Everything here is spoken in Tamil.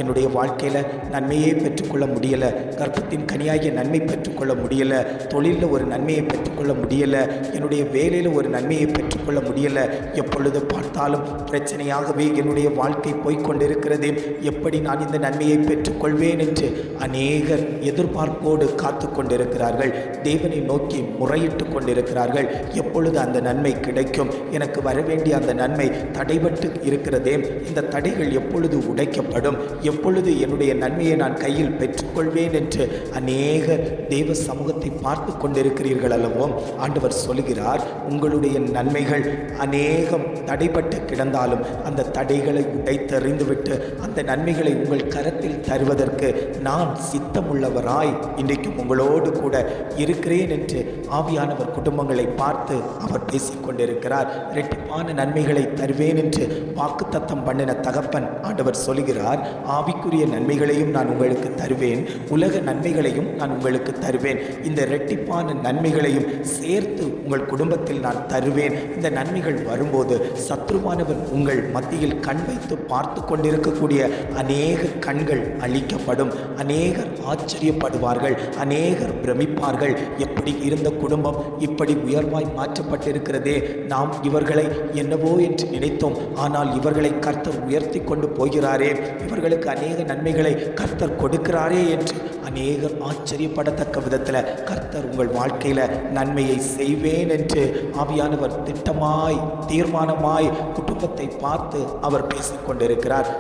என்னுடைய வாழ்க்கையில் நன்மையே பெற்றுக்கொள்ள முடியலை, கர்ப்பத்தின் கனியாகிய நன்மை பெற்றுக்கொள்ள முடியலை, தொழிலில் ஒரு நன்மையை பெற்றுக்கொள்ள முடியலை, என்னுடைய வேலையில் ஒரு நன்மையை பெற்றுக்கொள்ள முடியலை, எப்பொழுது பார்த்தாலும் பிரச்சனையாகவே என்னுடைய வாழ்க்கை போய்கொண்டிருக்கிறது, எப்படி நான் இந்த நன்மையை பெற்றுக்கொள்வேன் என்று அநேகர் எதிர்பார்ப்போடு காத்து கொண்டிருக்கிறார்கள். தேவனை நோக்கி முறையிட்டு கொண்டிருக்கிறார்கள். எப்பொழுது அந்த நன்மை கிடைக்கும்? எனக்கு வரவேண்டிய அந்த நன்மை தடைபட்டு இருக்கிறதே, இந்த தடைகள் எப்பொழுது உடைக்கப்படும்? எப்பொழுது என்னுடைய நன்மையை நான் கையில் பெற்றுக்கொள்வேன் என்று அநேக தேவ சமூகத்தை பார்த்து கொண்டிருக்கிறீர்கள் அல்லவோ? ஆண்டவர் சொல்கிறார், உங்களுடைய நன்மைகள் அநேகம் தடைபட்டு கிடந்தாலும் அந்த தடைகளை உடைத்தெறிந்துவிட்டு அந்த நன்மைகளை உங்கள் கரத்தில் தருவதற்கு நான் சித்தமுள்ளவராய் இன்றைக்கும் உங்களோடு கூட இருக்கிறேன் என்று ஆவியானவர் குடும்பங்களை பார்த்து அவர் பேசிக்கொண்டிருக்கிறார். இரட்டிப்பான நன்மைகளை தருவேன் என்று வாக்குத்தத்தம் பண்ணின தகப்பன் ஆண்டவர் சொல்கிறார், ஆவிக்குரிய நன்மைகளையும் நான் உங்களுக்கு தருவேன், உலக நன்மைகளையும் நான் உங்களுக்கு தருவேன், இந்த இரட்டிப்பான நன்மைகளையும் சேர்த்து உங்கள் குடும்பத்தில் நான் தருவேன். இந்த நன்மைகள் வரும்போது சத்ருவானவன் உங்கள் மத்தியில் கண் வைத்து பார்த்து கொண்டிருக்கக்கூடிய அநேக கண்கள் அழிக்கப்படும். அநேகர் ஆச்சரியப்படுவார்கள், அநேகர் பிரமிப்பார்கள். எப்படி இருந்த குடும்பம் இப்படி உயர்வாய் மாற்றப்பட்டிருக்கிறதே, நாம் இவர்களை என்னவோ என்று நினைத்தோம், ஆனால் இவர்களை கர்த்தர் உயர்த்தி கொண்டு போகிறாரே, இவர்களுக்கு அநேக நன்மைகளை கர்த்தர் கொடுக்கிறாரே என்று அநேகர் ஆச்சரியப்படத்தக்க விதத்தில் கர்த்தர் உங்கள் வாழ்க்கையில் நன்மையை செய்வேன் என்று ஆவியானவர் திட்டமாய் தீர்மானமாய் குடும்பத்தை பார்த்து அவர் பேசிக்கொண்டிருக்கிறார்.